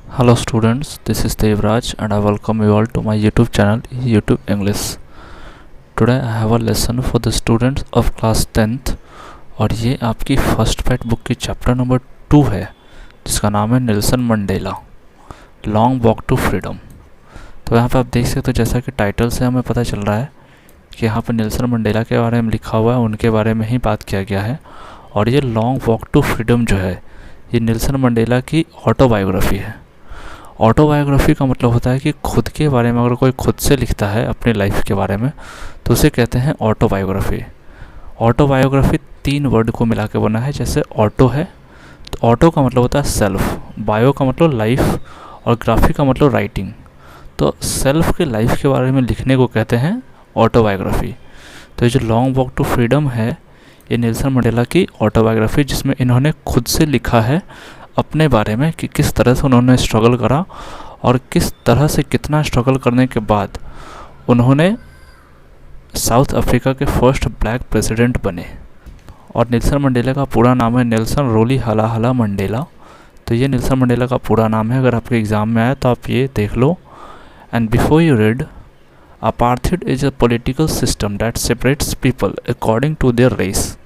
Hello students, this is Devraj and I welcome you all to my YouTube channel YouTube English. Today I have a lesson for the students of class 10th और ये आपकी first पैट book की chapter number 2 है जिसका नाम है Nelson Mandela long walk to freedom. तो यहाँ पे आप देख सकते हो जैसा कि टाइटल से हमें पता चल रहा है कि यहाँ पर नेल्सन मंडेला के बारे में लिखा हुआ है, उनके बारे में ही बात किया गया है। और ये लॉन्ग वॉक टू फ्रीडम जो है ये नेल्सन मंडेला की ऑटोबायोग्राफी है। ऑटोबायोग्राफी का मतलब होता है कि खुद के बारे में अगर कोई खुद से लिखता है अपनी लाइफ के बारे में तो उसे कहते हैं ऑटोबायोग्राफी। ऑटोबायोग्राफी 3 वर्ड को मिला के बना है। जैसे ऑटो है तो ऑटो का मतलब होता है सेल्फ, बायो का मतलब लाइफ और ग्राफी का मतलब राइटिंग। तो सेल्फ के लाइफ के बारे में लिखने को कहते हैं ऑटोबायोग्राफी। तो ये जो लॉन्ग वॉक टू फ्रीडम है ये नेल्सन मंडेला की ऑटोबायोग्राफी जिसमें इन्होंने खुद से लिखा है अपने बारे में कि किस तरह से उन्होंने स्ट्रगल करा और किस तरह से कितना स्ट्रगल करने के बाद उन्होंने साउथ अफ्रीका के फर्स्ट ब्लैक प्रेसिडेंट बने। और नेल्सन मंडेला का पूरा नाम है नेल्सन रोलीहालाहाला मंडेला। तो ये नेल्सन मंडेला का पूरा नाम है। अगर आपके एग्ज़ाम में आए तो आप ये देख लो। And before you read, apartheid is a political system that separates people according to their race.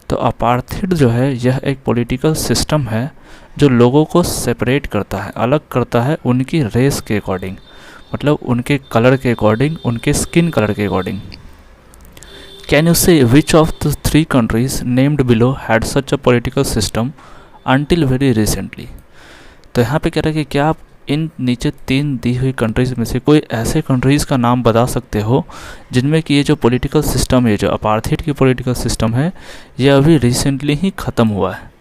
तो अपार्थाइड जो है यह एक पॉलिटिकल सिस्टम है जो लोगों को सेपरेट करता है, अलग करता है उनकी रेस के अकॉर्डिंग, मतलब उनके कलर के अकॉर्डिंग, उनके स्किन कलर के अकॉर्डिंग। कैन यू से which of the 3 countries named below had such a political system until very recently. तो यहाँ पे कह रहा है कि क्या आप इन नीचे 3 दी हुई कंट्रीज़ में से कोई ऐसे कंट्रीज़ का नाम बता सकते हो जिनमें कि ये जो पॉलिटिकल सिस्टम है, जो अपार्थाइड की पॉलिटिकल सिस्टम है, ये अभी रिसेंटली ही ख़त्म हुआ है।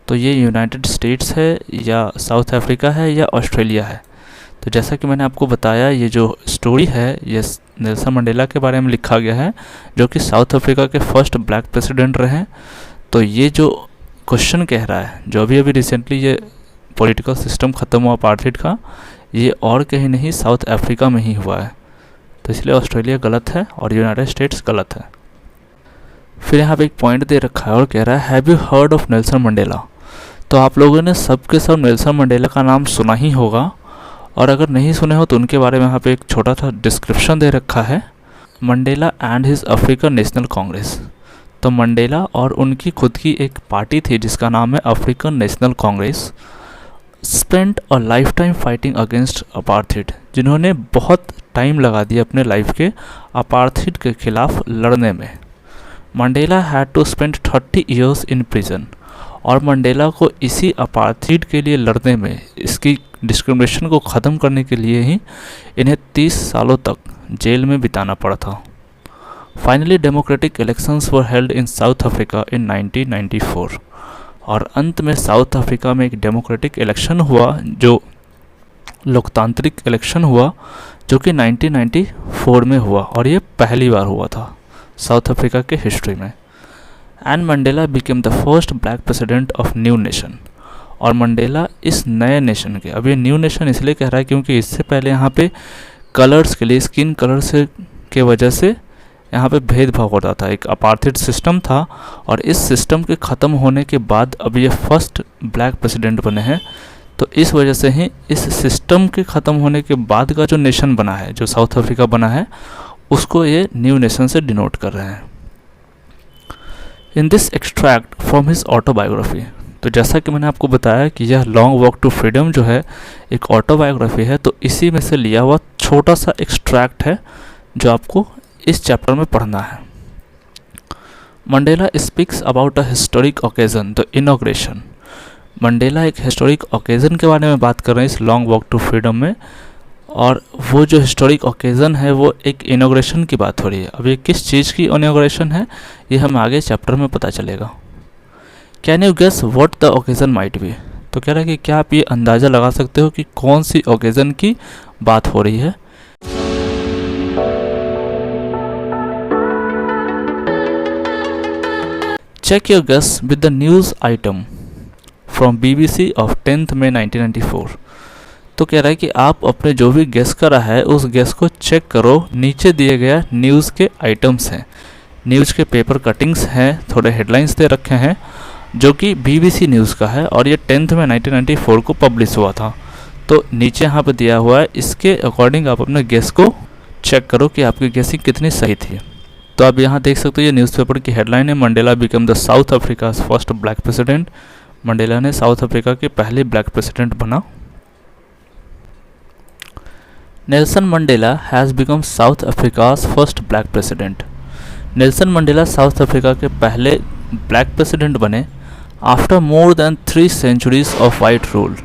तो ये यूनाइटेड स्टेट्स है या साउथ अफ्रीका है या ऑस्ट्रेलिया है। तो जैसा कि मैंने आपको बताया ये जो स्टोरी है ये नेल्सन मंडेला के बारे में लिखा गया है जो कि साउथ अफ्रीका के फर्स्ट ब्लैक प्रेसिडेंट रहे। तो ये जो क्वेश्चन कह रहा है जो अभी रिसेंटली ये पॉलिटिकल सिस्टम ख़त्म हुआ अपार्थाइड का, ये और कहीं नहीं साउथ अफ्रीका में ही हुआ है। तो इसलिए ऑस्ट्रेलिया गलत है और यूनाइटेड स्टेट्स गलत है। फिर यहाँ पे एक पॉइंट दे रखा है और कह रहा है have you heard of Nelson Mandela. तो आप लोगों ने सब के सब नेल्सन मंडेला का नाम सुना ही होगा और अगर नहीं सुने हो तो उनके बारे में यहाँ पे एक छोटा सा डिस्क्रिप्शन दे रखा है। Mandela and his African national Congress. तो मंडेला और उनकी खुद की एक पार्टी थी जिसका नाम है African national Congress spent a life time fighting against apartheid, जिन्होंने बहुत टाइम लगा दिया अपने लाइफ के अपार्थाइड के खिलाफ लड़ने में। Mandela had to spend 30 years in prison. और मंडेला को इसी अपार्थाइड के लिए लड़ने में, इसकी डिस्क्रिमिनेशन को ख़त्म करने के लिए ही इन्हें 30 सालों तक जेल में बिताना पड़ा था। Finally democratic elections were held in South Africa in 1994। और अंत में साउथ अफ्रीका में एक डेमोक्रेटिक इलेक्शन हुआ, जो लोकतांत्रिक इलेक्शन हुआ, जो कि 1994 में हुआ और ये पहली बार हुआ था साउथ अफ्रीका के हिस्ट्री में। And Mandela became the first black president of new nation. और मंडेला इस नए नेशन के, अब ये न्यू नेशन इसलिए कह रहा है क्योंकि इससे पहले यहाँ पे कलर्स के लिए, स्किन कलर से के वजह से यहाँ पे भेदभाव होता था, एक अपार्थाइड सिस्टम था। और इस सिस्टम के ख़त्म होने के बाद अब ये फर्स्ट ब्लैक प्रेसिडेंट बने हैं। तो इस वजह से ही इस सिस्टम के ख़त्म होने के बाद का जो नेशन बना है, जो साउथ अफ्रीका बना है, उसको ये न्यू नेशन से डिनोट कर रहे हैं। In this extract from his autobiography. तो जैसा कि मैंने आपको बताया कि यह लॉन्ग वॉक टू फ्रीडम जो है एक ऑटोबायोग्राफी है, तो इसी में से लिया हुआ छोटा सा एक्सट्रैक्ट है जो आपको इस चैप्टर में पढ़ना है। Mandela speaks about a historic occasion the inauguration. Mandela एक हिस्टोरिक ओकेजन के बारे में बात कर रहे हैं इस लॉन्ग वॉक टू फ्रीडम में। और वो जो हिस्टोरिक ओकेजन है वो एक इनॉग्रेशन की बात हो रही है। अब ये किस चीज़ की इनॉग्रेशन है ये हमें आगे चैप्टर में पता चलेगा। Can you guess what the occasion might be. तो कह रहा है कि क्या आप ये अंदाज़ा लगा सकते हो कि कौन सी ओकेजन की बात हो रही है। Check your guess with the news item from BBC of 10th May 1994। तो कह रहा है कि आप अपने जो भी गेस करा है उस गेस को चेक करो। नीचे दिए गया न्यूज़ के आइटम्स हैं, न्यूज़ के पेपर कटिंग्स हैं, थोड़े हेडलाइंस दे रखे हैं जो कि BBC न्यूज़ का है और ये 10th में 1994 को पब्लिश हुआ था। तो नीचे यहाँ पे दिया हुआ है, इसके अकॉर्डिंग आप अपने गेस को चेक करो कि आपकी गेसिंग कितनी सही थी। तो आप यहाँ देख सकते हो ये न्यूज़पेपर की हेडलाइन है, Mandela become the south Africa first black president. Mandela ने साउथ अफ्रीका के पहले ब्लैक प्रेसिडेंट बना। Nelson Mandela has become south Africa's first black president. Nelson Mandela south Africa के पहले ब्लैक प्रेसिडेंट बने after more than 3 centuries of white rule.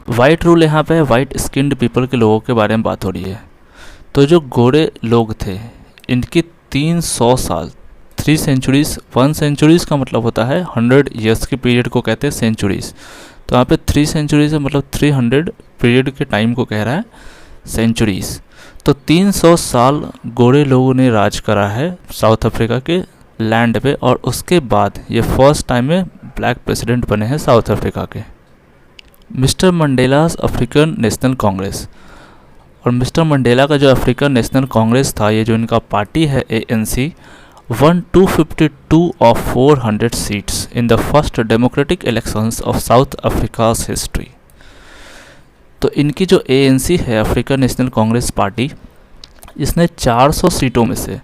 White rule यहाँ पे white skinned people के लोगों के बारे में बात हो रही है। तो जो गोरे लोग थे इनकी 300 साल, 3 centuries, 1 centuries का मतलब होता है 100 years के पीरियड को कहते हैं सेंचुरीज। तो यहाँ पे 3 centuries मतलब 300 पीरियड के टाइम को कह रहा है सेंचुरीज। तो 300 साल गोरे लोगों ने राज करा है साउथ अफ्रीका के लैंड पे, और उसके बाद ये फर्स्ट टाइम में ब्लैक प्रेसिडेंट बने हैं साउथ अफ्रीका के। मिस्टर मंडेलास अफ्रीकन नेशनल कांग्रेस, और मिस्टर मंडेला का जो अफ्रीकन नेशनल कांग्रेस था, ये जो इनका पार्टी है ANC, won 252 of 400 seats in the first democratic elections of South Africa's history। तो इनकी जो ANC है अफ्रीकन नेशनल कांग्रेस पार्टी, इसने 400 सीटों में से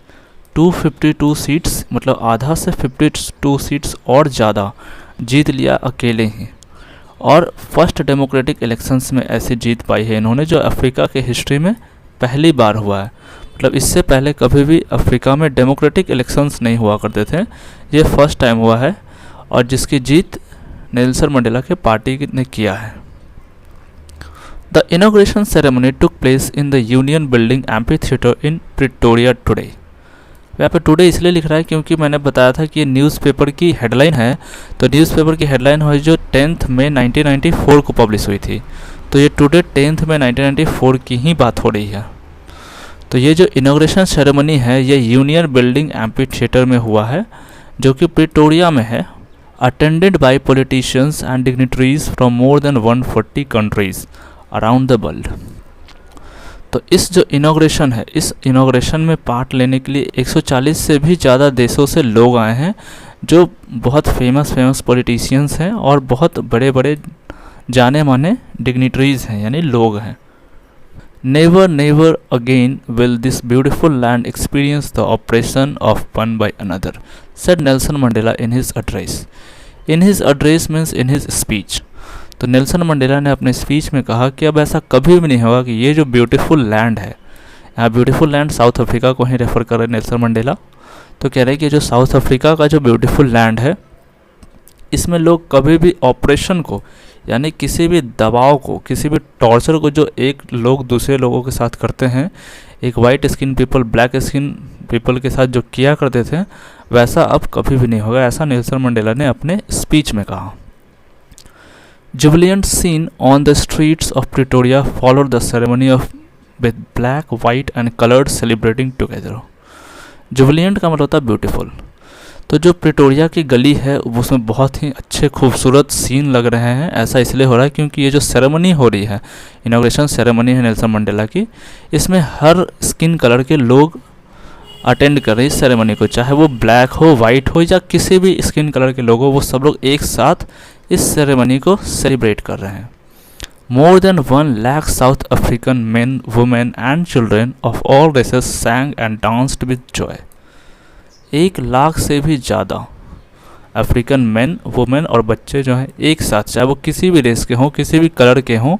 252 सीट्स मतलब आधा से 52 सीट्स और ज़्यादा जीत लिया अकेले ही, और फर्स्ट डेमोक्रेटिक इलेक्शंस में ऐसी जीत पाई है इन्होंने जो अफ्रीका के हिस्ट्री में पहली बार हुआ है। मतलब इससे पहले कभी भी अफ्रीका में डेमोक्रेटिक इलेक्शंस नहीं हुआ करते थे, ये फर्स्ट टाइम हुआ है, और जिसकी जीत नेल्सन मंडेला के पार्टी ने किया है। The inauguration ceremony took place in the union building amphitheatre in Pretoria today. यहाँ पे टुडे इसलिए लिख रहा है क्योंकि मैंने बताया था कि ये न्यूज़पेपर की हेडलाइन है। तो न्यूज़पेपर की हेडलाइन हुई जो 10 मई 1994 को पब्लिश हुई थी। तो ये टुडे 10 मई 1994 की ही बात हो रही है। तो ये जो इनॉग्रेशन सेरेमनी है ये यूनियन बिल्डिंग एम्फीथिएटर में हुआ है, जो कि प्रिटोरिया में है, attended by politicians and dignitaries from more than 140 countries around the world. तो इस जो इनॉग्रेशन है, इस इनॉग्रेशन में पार्ट लेने के लिए 140 से भी ज़्यादा देशों से लोग आए हैं, जो बहुत फेमस पॉलिटिशियंस हैं और बहुत बड़े बड़े जाने माने डिग्निटरीज हैं, यानी लोग हैं। Never never again will this beautiful land experience the operation of one by another, said Nelson Mandela in his address. In his address means in his speech. तो नेल्सन मंडेला ने अपने स्पीच में कहा कि अब ऐसा कभी भी नहीं होगा कि ये जो ब्यूटीफुल लैंड है, यहाँ ब्यूटीफुल लैंड साउथ अफ्रीका को ही रेफर कर रहे हैं नेल्सन मंडेला। तो कह रहे हैं कि जो साउथ अफ्रीका का जो ब्यूटीफुल लैंड है, इसमें लोग कभी भी ऑपरेशन को, यानी किसी भी दबाव को, किसी भी टॉर्चर को जो एक लोग दूसरे लोगों के साथ करते हैं, एक white skin people black skin people के साथ जो किया करते थे, वैसा अब कभी भी नहीं होगा, ऐसा नेल्सन मंडेला ने अपने स्पीच में कहा। Jubilant scene on the streets of Pretoria followed the ceremony of with black, white and colored celebrating together। Jubilant का मतलब होता है ब्यूटीफुल। तो जो प्रिटोरिया की गली है उसमें बहुत ही अच्छे खूबसूरत सीन लग रहे हैं। ऐसा इसलिए हो रहा है क्योंकि ये जो सेरेमनी हो रही है, इनॉग्रेशन सेरेमनी है नेल्सन मंडेला की, इसमें हर स्किन कलर के लोग अटेंड कर रहे हैं इस सेरेमनी को, चाहे वो ब्लैक हो, वाइट हो या किसी भी स्किन कलर के लोग हो, वो सब लोग एक साथ इस सेरेमनी को सेलिब्रेट कर रहे हैं। More than 1 lakh South African men, women and children of all races sang and danced with joy. 1 lakh से भी ज़्यादा अफ्रीकन मेन, वुमेन और बच्चे जो हैं एक साथ, चाहे वो किसी भी रेस के हों, किसी भी कलर के हों,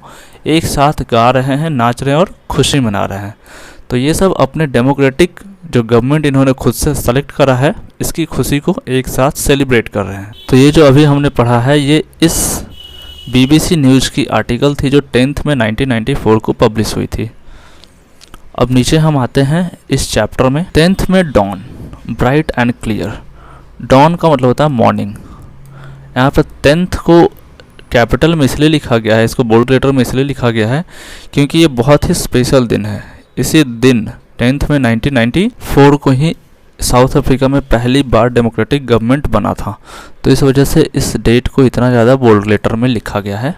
एक साथ गा रहे हैं, नाच रहे हैं और खुशी मना रहे हैं। तो ये सब अपने डेमोक्रेटिक जो गवर्नमेंट इन्होंने खुद से सेलेक्ट करा है, इसकी खुशी को एक साथ सेलिब्रेट कर रहे हैं। तो ये जो अभी हमने पढ़ा है, ये इस BBC न्यूज़ की आर्टिकल थी जो 10 में 1994 को पब्लिश हुई थी। अब नीचे हम आते हैं इस चैप्टर में। 10 May dawn, bright and clear. Dawn का मतलब होता है मॉर्निंग। यहाँ पर 10 को कैपिटल में इसलिए लिखा गया है, इसको बोल्ड लेटर में इसलिए लिखा गया है क्योंकि ये बहुत ही स्पेशल दिन है। इसी दिन 10 में 1994 को ही साउथ अफ्रीका में पहली बार डेमोक्रेटिक गवर्नमेंट बना था। तो इस वजह से इस डेट को इतना ज़्यादा बोल्ड लेटर में लिखा गया है।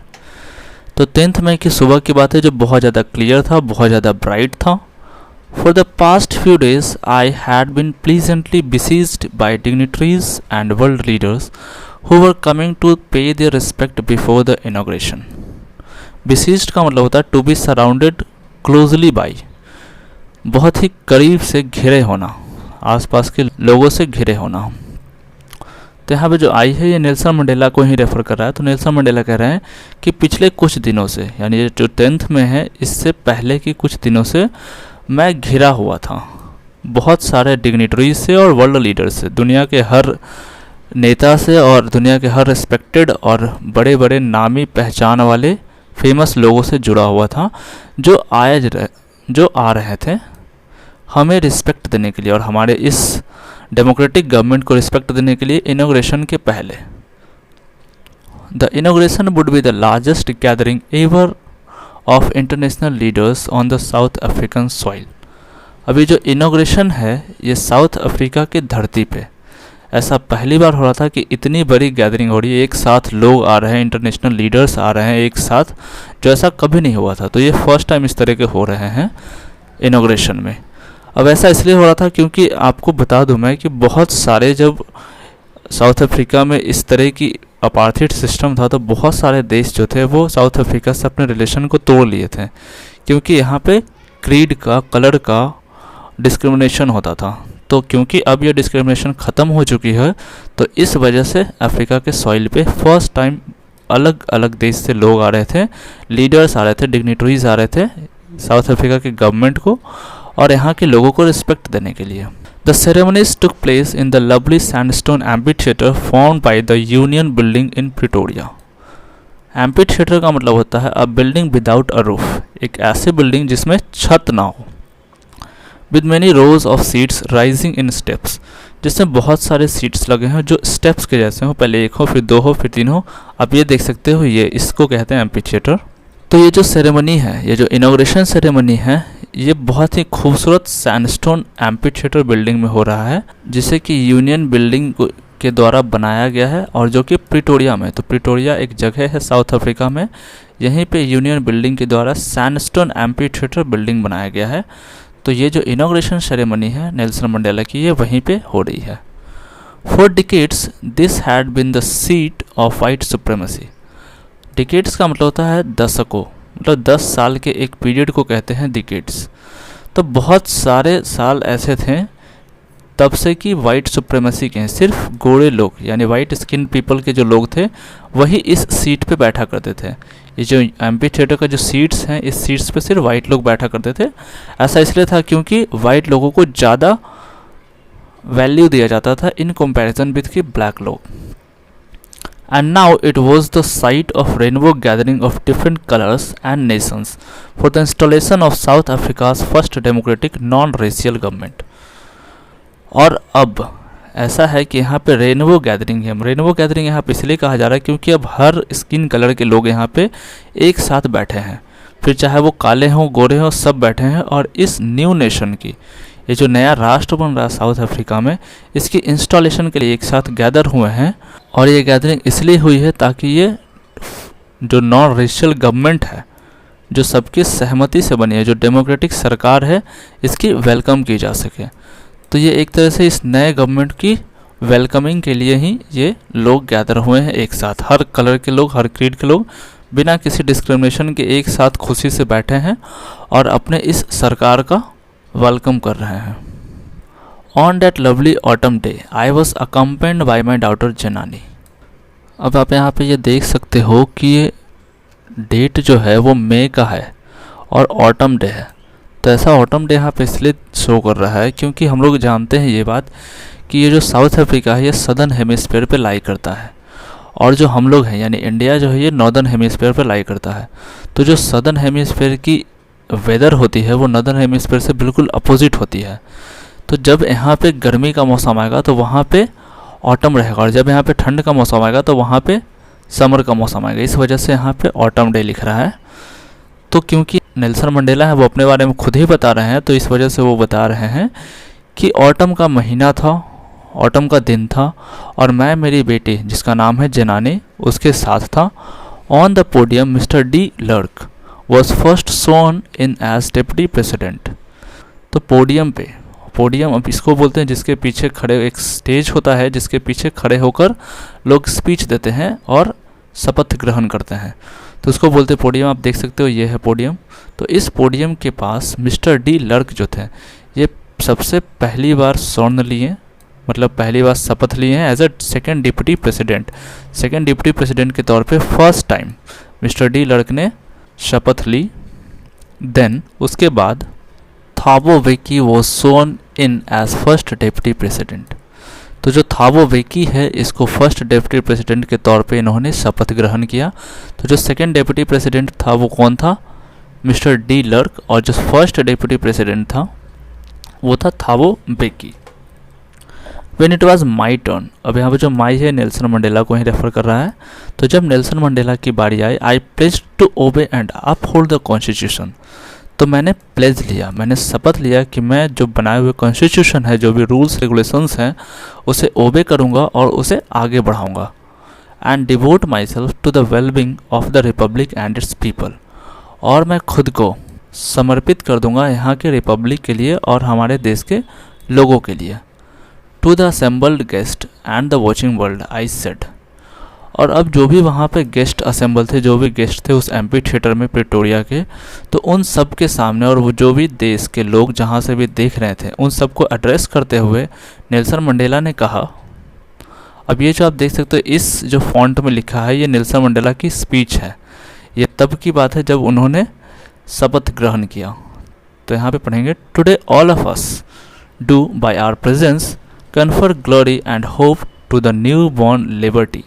तो 10 मई की सुबह की बात है जो बहुत ज़्यादा क्लियर था, बहुत ज़्यादा ब्राइट था। For the past few days I had been pleasantly besieged by dignitaries and world leaders who were coming to pay their respect before the inauguration। Besieged का मतलब होता है to be surrounded closely by, बहुत ही करीब से घिरे होना, आसपास के लोगों से घिरे होना। तो यहाँ पे जो आई है ये नेल्सन मंडेला को ही रेफर कर रहा है। तो नेल्सन मंडेला कह रहे हैं कि पिछले कुछ दिनों से, यानी जो 10th में है इससे पहले के कुछ दिनों से मैं घिरा हुआ था बहुत सारे डिग्निटरीज से और वर्ल्ड लीडर से, दुनिया के हर नेता से और दुनिया के हर रिस्पेक्टेड और बड़े बड़े नामी पहचान वाले फेमस लोगों से जुड़ा हुआ था, जो आ रहे थे हमें रिस्पेक्ट देने के लिए और हमारे इस डेमोक्रेटिक गवर्नमेंट को रिस्पेक्ट देने के लिए इनॉग्रेशन के पहले। The inauguration would be the largest gathering ever of international leaders on the south African soil. अभी जो इनॉग्रेशन है ये साउथ अफ्रीका की धरती पे ऐसा पहली बार हो रहा था कि इतनी बड़ी गैदरिंग हो रही है, एक साथ लोग आ रहे हैं, इंटरनेशनल लीडर्स आ रहे हैं एक साथ, जो ऐसा कभी नहीं हुआ था। तो ये फर्स्ट टाइम इस तरह के हो रहे हैं इनॉग्रेशन में। अब ऐसा इसलिए हो रहा था क्योंकि आपको बता दूं मैं कि बहुत सारे, जब साउथ अफ्रीका में इस तरह की अपार्थाइड सिस्टम था तो बहुत सारे देश जो थे वो साउथ अफ्रीका से अपने रिलेशन को तोड़ लिए थे, क्योंकि यहाँ पे क्रीड का, कलर का डिस्क्रिमिनेशन होता था। तो क्योंकि अब ये डिस्क्रिमिनेशन ख़त्म हो चुकी है तो इस वजह से अफ्रीका के सॉइल पे फर्स्ट टाइम अलग अलग देश से लोग आ रहे थे, लीडर्स आ रहे थे, डिग्निटरीज आ रहे थे साउथ अफ्रीका के गवर्नमेंट को और यहाँ के लोगों को रिस्पेक्ट देने के लिए। The ceremonies took place in the lovely sandstone amphitheatre formed by the union building in Pretoria. Amphitheatre का मतलब होता है अ बिल्डिंग विदाउट अ रूफ, एक ऐसी बिल्डिंग जिसमें छत ना हो, with many rose of seats rising in steps, जिसमें बहुत सारे सीट्स लगे हैं जो स्टेप्स के जैसे हो, पहले एक हो, फिर दो हो, फिर तीन हो। आप ये देख सकते हो, ये इसको कहते हैं एम्फीथिएटर। तो ये जो सेरेमनी है, ये जो इनॉग्रेशन सेरेमनी है, ये बहुत ही खूबसूरत सैंडस्टोन एम्फीथिएटर बिल्डिंग में हो रहा है, जिसे कि यूनियन बिल्डिंग के द्वारा बनाया गया है और जो कि प्रिटोरिया में, तो प्रिटोरिया एक जगह है साउथ अफ्रीका में, यहीं पे यूनियन बिल्डिंग के द्वारा सैंडस्टोन एम्फीथिएटर बिल्डिंग बनाया गया है। तो ये जो इनॉग्रेशन सेरेमनी है नेल्सन मंडेला की, ये वहीं पे हो रही है। For decades this had been the seat of white supremacy. Decades का मतलब होता है दशकों, मतलब 10 साल के एक पीरियड को कहते हैं डिकेड्स। तो बहुत सारे साल ऐसे थे तब से कि वाइट सुप्रीमेसी के हैं, सिर्फ गोरे लोग यानी वाइट स्किन पीपल के जो लोग थे वही इस सीट पे बैठा करते थे। ये जो एम्फीथिएटर का जो सीट्स हैं, इस सीट्स पे सिर्फ वाइट लोग बैठा करते थे। ऐसा इसलिए था क्योंकि वाइट लोगों को ज़्यादा वैल्यू दिया जाता था इन कंपैरिजन विद कि ब्लैक लोग। And now it was the site of rainbow gathering of different colors and nations for the installation of South Africa's first democratic non-racial government. और अब ऐसा है कि यहाँ पे रेनबो गैदरिंग है। रेनबो गैदरिंग यहाँ पे इसलिए कहा जा रहा है क्योंकि अब हर स्किन कलर के लोग यहाँ पे एक साथ बैठे हैं, फिर चाहे वो काले हों, गोरे हों, सब बैठे हैं और इस न्यू नेशन की, ये जो नया राष्ट्र बन रहा है साउथ अफ्रीका में, इसकी इंस्टॉलेशन के लिए एक साथ गैदर हुए हैं। और ये गैदरिंग इसलिए हुई है ताकि ये जो नॉन रेशियल गवर्नमेंट है, जो सबकी सहमति से बनी है, जो डेमोक्रेटिक सरकार है, इसकी वेलकम की जा सके। तो ये एक तरह से इस नए गवर्नमेंट की वेलकमिंग के लिए ही ये लोग गैदर हुए हैं एक साथ, हर कलर के लोग, हर क्रीड के लोग बिना किसी डिस्क्रिमिनेशन के एक साथ खुशी से बैठे हैं और अपने इस सरकार का वेलकम कर रहे हैं। On that lovely autumn day I was accompanied by my daughter Zenani. अब आप यहाँ पे ये देख सकते हो कि ये डेट जो है वो मई का है और ऑटम डे है। तो ऐसा ऑटम डे यहाँ पे इसलिए शो कर रहा है क्योंकि हम लोग जानते हैं ये बात कि ये जो साउथ अफ्रीका है ये सदर्न हेमिस्फीयर पे लाई करता है और जो हम लोग हैं यानी इंडिया जो है ये नॉर्दर्न हेमिस्फीयर पे लाई करता है। तो जो सदर्न हेमिस्फीयर की वेदर होती है वो नॉर्दर्न हेमिस्फीयर से बिल्कुल अपोजिट होती है। तो जब यहाँ पे गर्मी का मौसम आएगा तो वहाँ पे ऑटम रहेगा और जब यहाँ पे ठंड का मौसम आएगा तो वहाँ पे समर का मौसम आएगा। इस वजह से यहाँ पे ऑटम डे लिख रहा है। तो क्योंकि नेल्सन मंडेला है वो अपने बारे में खुद ही बता रहे हैं, तो इस वजह से वो बता रहे हैं कि ऑटम का महीना था, ऑटम का दिन था और मैं मेरी बेटी जिसका नाम है जेनानी उसके साथ था। On the podium Mr de Klerk was first sworn in as deputy president. तो पोडियम पे, पोडियम अब इसको बोलते हैं जिसके पीछे खड़े, एक स्टेज होता है जिसके पीछे खड़े होकर लोग स्पीच देते हैं और शपथ ग्रहण करते हैं। तो उसको बोलते पोडियम। आप देख सकते हो ये है पोडियम। तो इस पोडियम के पास मिस्टर डी लर्क जो थे, ये सबसे पहली बार स्वर्ण लिए, मतलब पहली बार शपथ लिए हैं as a second deputy president. Second deputy president के तौर पे first time mister de Klerk ने शपथ ली। देन उसके बाद Thabo Mbeki was sworn in as first deputy president. तो जो थाबो बेकी है, इसको फर्स्ट डिप्टी प्रेसिडेंट के तौर पे इन्होंने शपथ ग्रहण किया। तो जो सेकेंड डिप्टी प्रेसिडेंट था वो कौन था? Mister de lurk. और जो फर्स्ट डिप्टी प्रेसिडेंट था वो था थाबो Beki. When it was my turn, अब यहाँ पे जो माई है नेल्सन मंडेला को ही रेफर कर रहा है। तो जब नेल्सन मंडेला की बारी आई, I pledge to obey and uphold the constitution. तो मैंने प्लेज लिया, मैंने शपथ लिया कि मैं जो बनाए हुए कॉन्स्टिट्यूशन है, जो भी रूल्स रेगुलेशंस हैं, उसे ओबे करूँगा और उसे आगे बढ़ाऊँगा। And devote myself to the wellbeing of the republic and its people. और मैं खुद को समर्पित कर दूंगा यहाँ के रिपब्लिक के लिए और हमारे देश के लोगों के लिए। To the assembled guests and the watching world I said. और अब जो भी वहाँ पे गेस्ट असेंबल थे, जो भी गेस्ट थे उस एम्पी थिएटर में प्रिटोरिया के, तो उन सब के सामने और वो जो भी देश के लोग जहाँ से भी देख रहे थे, उन सबको एड्रेस करते हुए नेल्सन मंडेला ने कहा। अब ये जो आप देख सकते हो इस जो फॉन्ट में लिखा है, ये नेल्सन मंडेला की स्पीच है। ये तब की बात है जब उन्होंने शपथ ग्रहण किया। तो यहाँ पे पढ़ेंगे, today all of us do by our presence confer glory and hope to the new born liberty.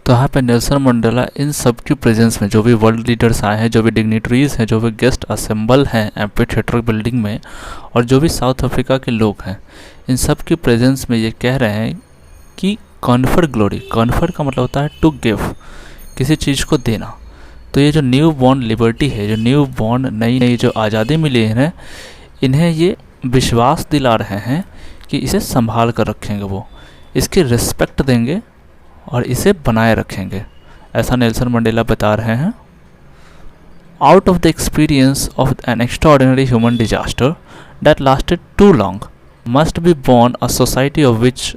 तो यहाँ पे नेल्सन मंडेला इन सब की प्रेजेंस में, जो भी वर्ल्ड लीडर्स आए हैं, जो भी डिग्निटरीज हैं, जो भी गेस्ट असेंबल हैं एम्पी थिएटर बिल्डिंग में, और जो भी साउथ अफ्रीका के लोग हैं, इन सब की प्रेजेंस में ये कह रहे हैं कि कॉन्फर ग्लोरी, कॉन्फर का मतलब होता है टू गिव, किसी चीज़ को देना। तो ये जो न्यू बॉर्न लिबर्टी है, जो न्यू बॉर्न नई नई जो आज़ादी मिली है, इन्हें ये विश्वास दिला रहे हैं कि इसे संभाल कर रखेंगे, वो इसकी रिस्पेक्ट देंगे और इसे बनाए रखेंगे, ऐसा नेल्सन मंडेला बता रहे हैं। Out of the experience of an extraordinary human disaster that lasted too long must be born a society of which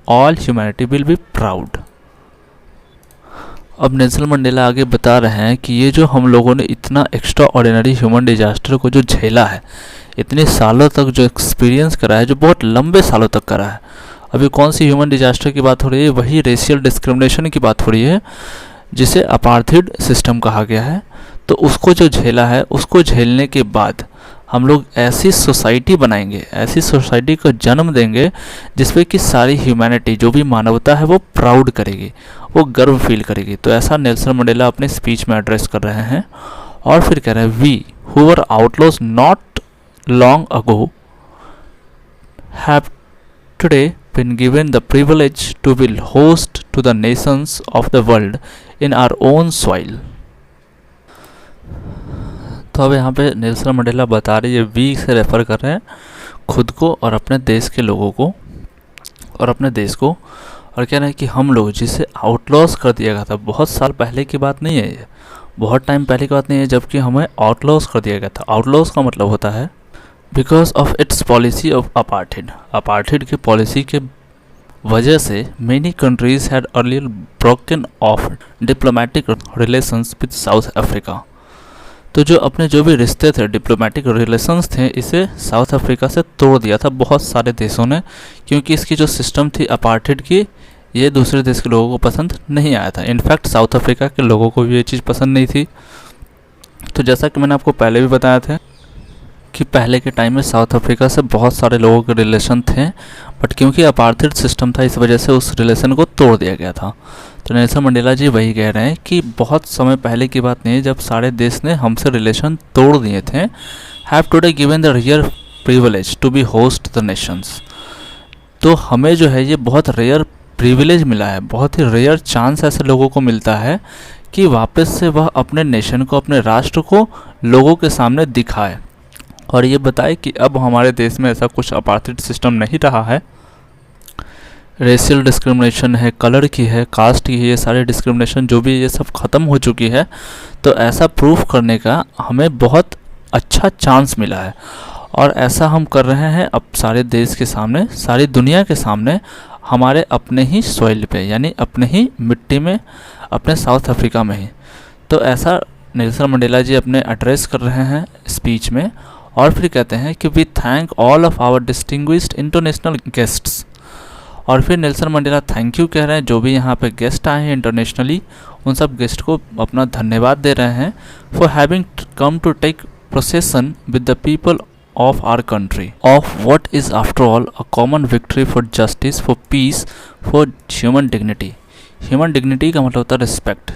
all humanity will be proud. अब नेल्सन मंडेला आगे बता रहे हैं कि ये जो हम लोगों ने इतना एक्स्ट्रा ऑर्डिनरी ह्यूमन डिजास्टर को जो झेला है, इतने सालों तक जो एक्सपीरियंस करा है, जो बहुत लंबे सालों तक करा है। अभी कौन सी ह्यूमन डिजास्टर की बात हो रही है? वही रेशियल डिस्क्रिमिनेशन की बात हो रही है, जिसे अपार्थाइड सिस्टम कहा गया है। तो उसको जो झेला है, उसको झेलने के बाद हम लोग ऐसी सोसाइटी बनाएंगे, ऐसी सोसाइटी को जन्म देंगे जिसपे कि सारी ह्यूमैनिटी, जो भी मानवता है, वो प्राउड करेगी, वो गर्व फील करेगी। तो ऐसा नेल्सन मंडेला अपने स्पीच में एड्रेस कर रहे हैं। और फिर कह रहे हैं, we who were outlaws not long ago have today been given the privilege to be host to the nations of the world in our own soil। तो अब यहाँ पे नेल्सन मंडेला बता रहे हैं, वी से रेफर कर रहे हैं खुद को और अपने देश के लोगों को और अपने देश को, और कह रहे हैं कि हम लोग जिसे आउटलॉस कर दिया गया था, बहुत साल पहले की बात नहीं है ये, बहुत टाइम पहले की बात नहीं है, जबकि हमें आउटलॉस कर दिया गया था। आउटलॉस का मतलब होता है because of its policy of apartheid. Apartheid की पॉलिसी के वजह से many countries had earlier broken of diplomatic relations with south Africa. तो जो अपने जो भी रिश्ते थे, डिप्लोमेटिक रिलेशंस थे, इसे साउथ अफ्रीका से तोड़ दिया था बहुत सारे देशों ने, क्योंकि इसकी जो सिस्टम थी अपार्थाइड की, ये दूसरे देश के लोगों को पसंद नहीं आया था। इनफैक्ट साउथ अफ्रीका के लोगों को भी ये चीज़ पसंद नहीं थी। तो जैसा कि मैंने आपको पहले भी बताया था कि पहले के टाइम में साउथ अफ्रीका से बहुत सारे लोगों के रिलेशन थे, बट क्योंकि अपार्थाइड सिस्टम था, इस वजह से उस रिलेशन को तोड़ दिया गया था। तो नेल्सन मंडेला जी वही कह रहे हैं कि बहुत समय पहले की बात नहीं है, जब सारे देश ने हमसे रिलेशन तोड़ दिए थे। Have today given the rare privilege to be host the nations. तो हमें जो है ये बहुत रेयर प्रिविलेज मिला है, बहुत ही रेयर चांस ऐसे लोगों को मिलता है कि वापस से वह अपने नेशन को, अपने राष्ट्र को लोगों के सामने दिखाए और ये बताए कि अब हमारे देश में ऐसा कुछ अपार्थाइड सिस्टम नहीं रहा है। रेशियल डिस्क्रिमिनेशन है, कलर की है, कास्ट की है, ये सारे डिस्क्रिमिनेशन जो भी ये सब ख़त्म हो चुकी है। तो ऐसा प्रूफ करने का हमें बहुत अच्छा चांस मिला है और ऐसा हम कर रहे हैं अब सारे देश के सामने, सारी दुनिया के सामने। हमारे अपने ही सॉइल पे, यानी अपने ही मिट्टी में, अपने साउथ अफ्रीका में ही। तो ऐसा नेल्सन मंडेला जी अपने एड्रेस कर रहे हैं स्पीच में। और फिर कहते हैं कि we thank all of our distinguished international guests. और फिर नेल्सन मंडेला थैंक यू कह रहे हैं जो भी यहाँ पे गेस्ट आए हैं इंटरनेशनली, उन सब गेस्ट को अपना धन्यवाद दे रहे हैं for having come to take procession with the people of our country of what is after all a common victory for justice, for peace, for human dignity। human dignity का मतलब होता है रिस्पेक्ट।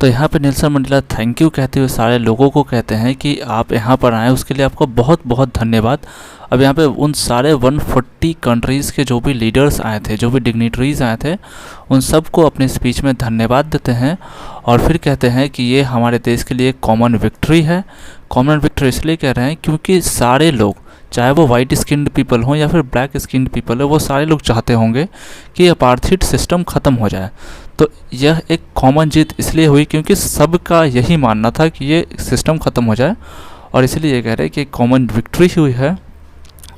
तो यहाँ पे नेल्सन मंडेला थैंक यू कहते हुए सारे लोगों को कहते हैं कि आप यहाँ पर आए उसके लिए आपको बहुत बहुत धन्यवाद। अब यहाँ पे उन सारे 140 कंट्रीज़ के जो भी लीडर्स आए थे, जो भी डिग्निटरीज आए थे, उन सब को अपने स्पीच में धन्यवाद देते हैं। और फिर कहते हैं कि ये हमारे देश के लिए कॉमन विक्ट्री है। कॉमन विक्ट्री इसलिए कह रहे हैं क्योंकि सारे लोग, चाहे वो वाइट स्किन्ड पीपल हों या फिर ब्लैक स्किन्ड पीपल हो, वो सारे लोग चाहते होंगे कि अपार्थाइड सिस्टम ख़त्म हो जाए। तो यह एक कॉमन जीत इसलिए हुई क्योंकि सबका यही मानना था कि ये सिस्टम ख़त्म हो जाए, और इसलिए ये कह रहे हैं कि कॉमन विक्ट्री हुई है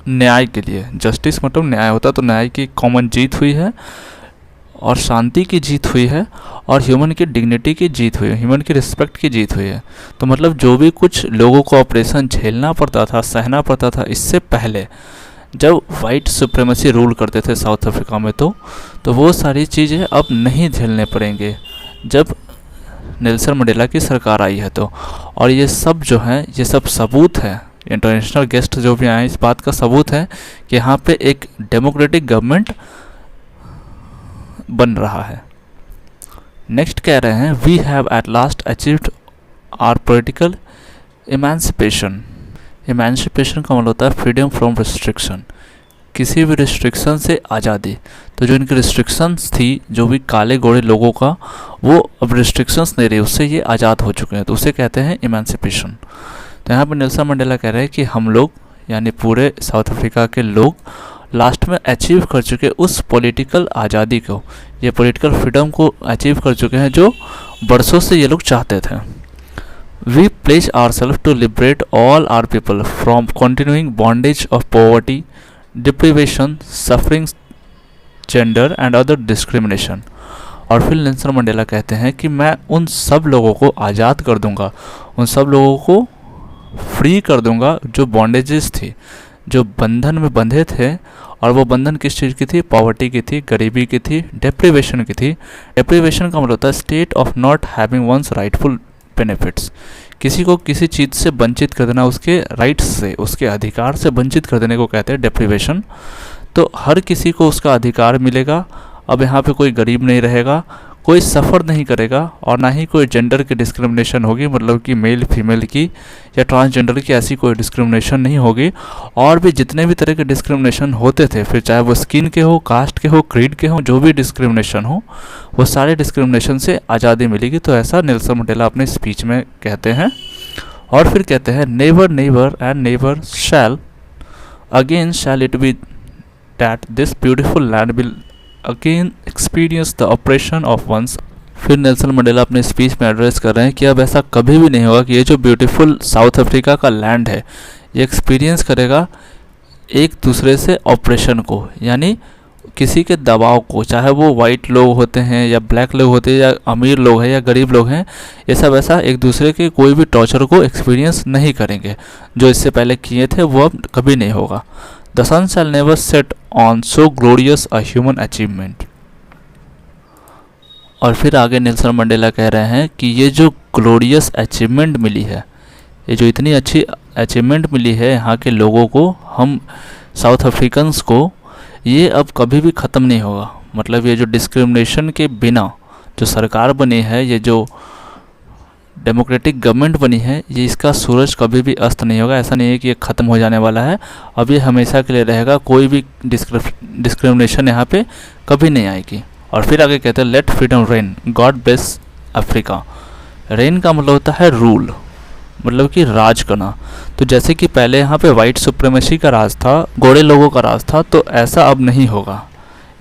न्याय के लिए। जस्टिस मतलब न्याय होता, तो न्याय की कॉमन जीत हुई है, और शांति की जीत हुई है, और ह्यूमन की डिग्निटी की जीत हुई है, ह्यूमन की रिस्पेक्ट की जीत हुई है। तो मतलब जो भी कुछ लोगों को ऑपरेशन झेलना पड़ता था, सहना पड़ता था इससे पहले, जब वाइट सुप्रीमेसी रूल करते थे साउथ अफ्रीका में, तो वो सारी चीज़ें अब नहीं झेलने पड़ेंगे जब नेल्सन मंडेला की सरकार आई है। तो और ये सब जो है, ये सब सबूत है, इंटरनेशनल गेस्ट जो भी आए इस बात का सबूत है कि यहाँ पे एक डेमोक्रेटिक गवर्नमेंट बन रहा है। नेक्स्ट कह रहे हैं we have at last achieved our political emancipation. Emancipation का मतलब होता है फ्रीडम फ्रॉम रिस्ट्रिक्शन, किसी भी रिस्ट्रिक्शन से आज़ादी। तो जो इनकी रिस्ट्रिक्शंस थी, जो भी काले गोरे लोगों का, वो अब रिस्ट्रिक्शंस नहीं रही, उससे ये आज़ाद हो चुके हैं, तो उसे कहते हैं इमेंसिपेशन। तो यहाँ पर नेल्सन मंडेला कह रहे हैं कि हम लोग, यानी पूरे साउथ अफ्रीका के लोग, लास्ट में अचीव कर चुके उस पॉलिटिकल आज़ादी को, ये पॉलिटिकल फ्रीडम को अचीव कर चुके हैं जो बरसों से ये लोग चाहते थे। We pledge ourselves to liberate all our people from continuing bondage of poverty, deprivation, suffering, gender and other discrimination. और फिर नेल्सन मंडेला कहते हैं कि मैं उन सब लोगों को आज़ाद कर दूंगा, उन सब लोगों को फ्री कर दूंगा जो बॉन्डेजेस थी, जो बंधन में बंधे थे। और वो बंधन किस चीज़ की थी? पॉवर्टी की थी, गरीबी की थी, डेप्रिवेशन की थी। डेप्रिवेशन का मतलब होता है state of not having one's rightful benefits, किसी को किसी चीज़ से वंचित कर देना, उसके राइट्स से, उसके अधिकार से वंचित कर देने को कहते हैं डेप्रिवेशन। तो हर किसी को उसका अधिकार मिलेगा। अब यहाँ पे कोई गरीब नहीं रहेगा, कोई सफ़र नहीं करेगा, और ना ही कोई जेंडर की डिस्क्रिमिनेशन होगी, मतलब कि मेल फीमेल की या ट्रांसजेंडर की ऐसी कोई डिस्क्रिमिनेशन नहीं होगी। और भी जितने भी तरह के डिस्क्रिमिनेशन होते थे, फिर चाहे वो स्किन के हो, कास्ट के हो, क्रीड के हो, जो भी डिस्क्रिमिनेशन हो, वो सारे डिस्क्रिमिनेशन से आज़ादी मिलेगी। तो ऐसा नेल्सन मंडेला अपने स्पीच में कहते हैं। और फिर कहते हैं never never and never shall again shall it be that this beautiful land will again experience the operation of one's. फिर नेल्सन मंडेला अपने स्पीच में एड्रेस कर रहे हैं कि अब ऐसा कभी भी नहीं होगा कि ये जो ब्यूटीफुल साउथ अफ्रीका का लैंड है, ये एक्सपीरियंस करेगा एक दूसरे से ऑपरेशन को, यानी किसी के दबाव को, चाहे वो वाइट लोग होते हैं या ब्लैक लोग होते हैं या अमीर लोग हैं या गरीब लोग हैं, ये सब ऐसा एक दूसरे के कोई भी टॉर्चर को एक्सपीरियंस नहीं करेंगे। जो इससे पहले किए थे वो अब कभी नहीं होगा। The sun shall never set on so glorious a human achievement। और फिर आगे नेल्सन मंडेला कह रहे हैं कि ये जो ग्लोरियस अचीवमेंट मिली है, ये जो इतनी अच्छी अचीवमेंट मिली है यहाँ के लोगों को, हम साउथ अफ्रीकन्स को, ये अब कभी भी ख़त्म नहीं होगा। मतलब ये जो डिस्क्रिमिनेशन के बिना जो सरकार बनी है, ये जो डेमोक्रेटिक गवर्नमेंट बनी है, ये इसका सूरज कभी भी अस्त नहीं होगा। ऐसा नहीं है कि ये ख़त्म हो जाने वाला है, अब ये हमेशा के लिए रहेगा, कोई भी डिस्क्रिमिनेशन यहाँ पे कभी नहीं आएगी। और फिर आगे कहते हैं let freedom reign, God bless Africa. Reign का मतलब होता है रूल, मतलब कि राज करना। तो जैसे कि पहले यहाँ पे वाइट सुप्रीमेसी का राज था, गोरे लोगों का राज था, तो ऐसा अब नहीं होगा।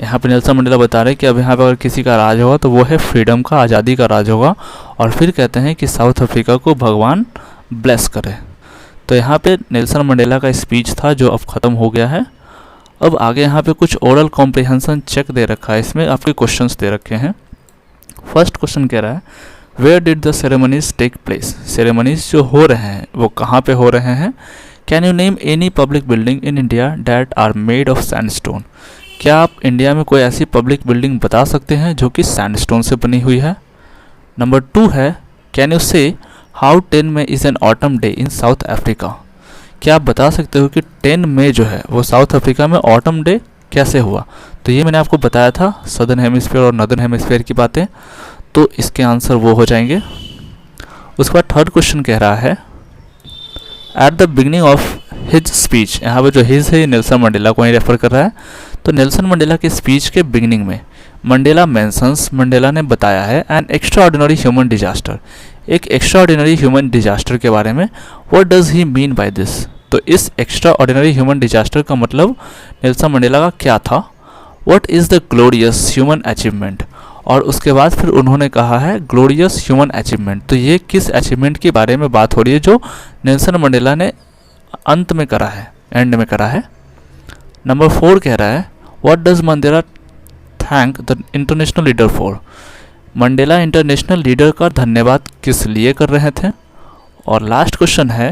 यहाँ पे नेल्सन मंडेला बता रहे हैं कि अब यहाँ पर अगर किसी का राज होगा तो वो है फ्रीडम का, आज़ादी का राज होगा। और फिर कहते हैं कि साउथ अफ्रीका को भगवान ब्लेस करे। तो यहाँ पे नेल्सन मंडेला का स्पीच था जो अब ख़त्म हो गया है। अब आगे यहाँ पे कुछ ओरल कॉम्प्रिहेंशन चेक दे रखा है, इसमें आपके क्वेश्चंस दे रखे हैं। फर्स्ट क्वेश्चन कह रहा है where did the ceremonies take place, ceremonies जो हो रहे हैं वो कहाँ पे हो रहे हैं। Can you name any public building in India that are made of sandstone, क्या आप इंडिया में कोई ऐसी पब्लिक बिल्डिंग बता सकते हैं जो कि सैंडस्टोन से बनी हुई है। नंबर 2 है can you say how 10 May is an autumn day in South Africa, क्या आप बता सकते हो कि 10 मई जो है वो साउथ अफ्रीका में ऑटम डे कैसे हुआ। तो ये मैंने आपको बताया था सदर्न हेमिस्फीयर और नॉर्दर्न हेमिस्फीयर की बातें, तो इसके आंसर वो हो जाएंगे। उसके बाद थर्ड क्वेश्चन कह रहा है at the beginning of his speech, यहाँ पे जो हिज है नेल्सन मंडेला को ही रेफर कर रहा है। तो नेल्सन मंडेला के स्पीच के बिगिनिंग में मंडेला मेंशंस, मंडेला ने बताया है an extra ordinary human disaster, एक एक्स्ट्रा ऑर्डिनरी ह्यूमन डिजास्टर के बारे में। What does he mean by this, तो इस एक्स्ट्रा ऑर्डिनरी ह्यूमन डिजास्टर का मतलब नेल्सन मंडेला का क्या था। What is the glorious human achievement, और उसके बाद फिर उन्होंने कहा है ग्लोरियस ह्यूमन अचीवमेंट, तो ये किस अचीवमेंट के बारे में बात हो रही है जो नेल्सन मंडेला ने अंत में करा है, एंड में करा है। नंबर 4 कह रहा है what does Mandela thank the international leader for, Mandela international leader का धन्यवाद किस लिए कर रहे थे। और लास्ट क्वेश्चन है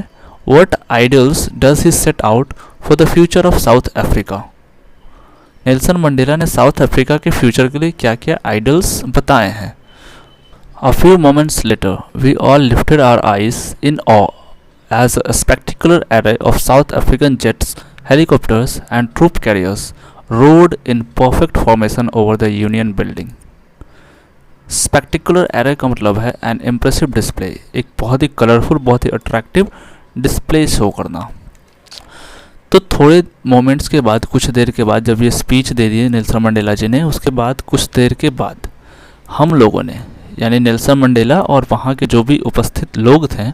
what ideals does he set out for the future of South Africa, Nelson Mandela ने साउथ अफ्रीका के फ्यूचर के लिए क्या क्या आइडल्स बताए हैं। A few moments later we all lifted our eyes in awe as a spectacular array of South African jets, helicopters and troop carriers rode in perfect formation over the Union building. Spectacular array का मतलब है an impressive display, एक बहुत ही colourful, बहुत ही attractive display show करना। तो थोड़े moments के बाद, कुछ देर के बाद जब ये स्पीच दे दी है नेल्सन मंडेला जी ने, उसके बाद कुछ देर के बाद हम लोगों ने, यानी नेल्सन मंडेला और वहाँ के जो भी उपस्थित लोग थे,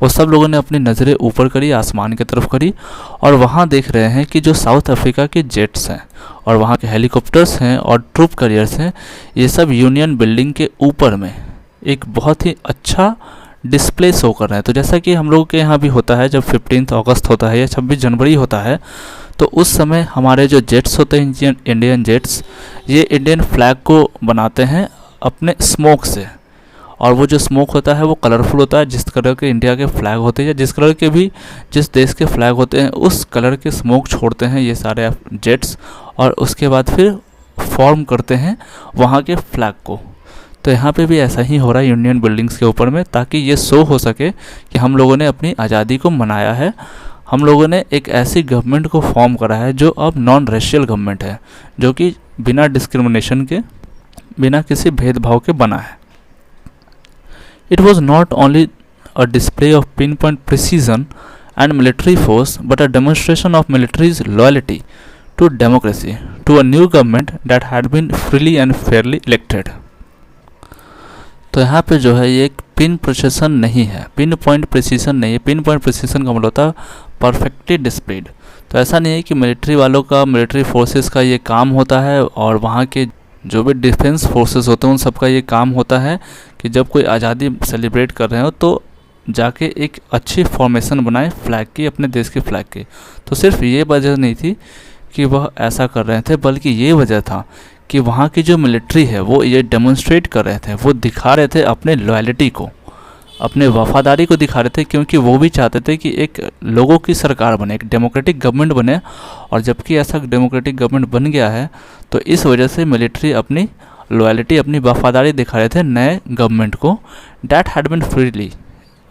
वो सब लोगों ने अपनी नज़रें ऊपर करी, आसमान की तरफ करी, और वहाँ देख रहे हैं कि जो साउथ अफ्रीका के जेट्स हैं और वहाँ के हेलीकॉप्टर्स हैं और ट्रूप कैरियर्स हैं, ये सब यूनियन बिल्डिंग के ऊपर में एक बहुत ही अच्छा डिस्प्ले शो कर रहे हैं। तो जैसा कि हम लोग के यहाँ भी होता है, जब 15 अगस्त होता है या 26 जनवरी होता है, तो उस समय हमारे जो जेट्स होते हैं, इंडियन जेट्स, ये इंडियन फ्लैग को बनाते हैं अपने स्मोक से, और वो जो स्मोक होता है वो कलरफुल होता है, जिस कलर के इंडिया के फ्लैग होते हैं या जिस कलर के भी जिस देश के फ्लैग होते हैं उस कलर के स्मोक छोड़ते हैं ये सारे जेट्स, और उसके बाद फिर फॉर्म करते हैं वहाँ के फ्लैग को। तो यहाँ पे भी ऐसा ही हो रहा है यूनियन बिल्डिंग्स के ऊपर में, ताकि ये शो हो सके कि हम लोगों ने अपनी आज़ादी को मनाया है, हम लोगों ने एक ऐसी गवर्नमेंट को फॉर्म करा है जो अब नॉन रेशियल गवर्नमेंट है, जो कि बिना डिस्क्रिमिनेशन के, बिना किसी भेदभाव के बना है। It was not only a display of pinpoint precision and military force, but a demonstration of military's loyalty to democracy, to a new government that had been freely and fairly elected. तो यहाँ पे जो है ये एक pin precision नहीं है, pin point precision नहीं है। पिन पॉइंट प्रिसिशन का मतलब होता है परफेक्टली डिस्प्लेड। तो ऐसा नहीं है कि मिलिट्री वालों का, मिलिट्री फोर्सेस का ये काम होता है और वहाँ के जो भी डिफेंस फोर्सेस होते हैं उन सबका ये काम होता है कि जब कोई आज़ादी सेलिब्रेट कर रहे हो तो जाके एक अच्छी फॉर्मेशन बनाए फ्लैग की, अपने देश के फ्लैग की। तो सिर्फ ये वजह नहीं थी कि वह ऐसा कर रहे थे, बल्कि ये वजह था कि वहाँ की जो मिलिट्री है वो ये डेमोन्स्ट्रेट कर रहे थे, वो दिखा रहे थे अपने लॉयल्टी को, अपने वफादारी को दिखा रहे थे, क्योंकि वो भी चाहते थे कि एक लोगों की सरकार बने, एक डेमोक्रेटिक गवर्नमेंट बने। और जबकि ऐसा डेमोक्रेटिक गवर्नमेंट बन गया है तो इस वजह से मिलिट्री अपनी लॉयल्टी, अपनी वफादारी दिखा रहे थे नए गवर्नमेंट को, that had been freely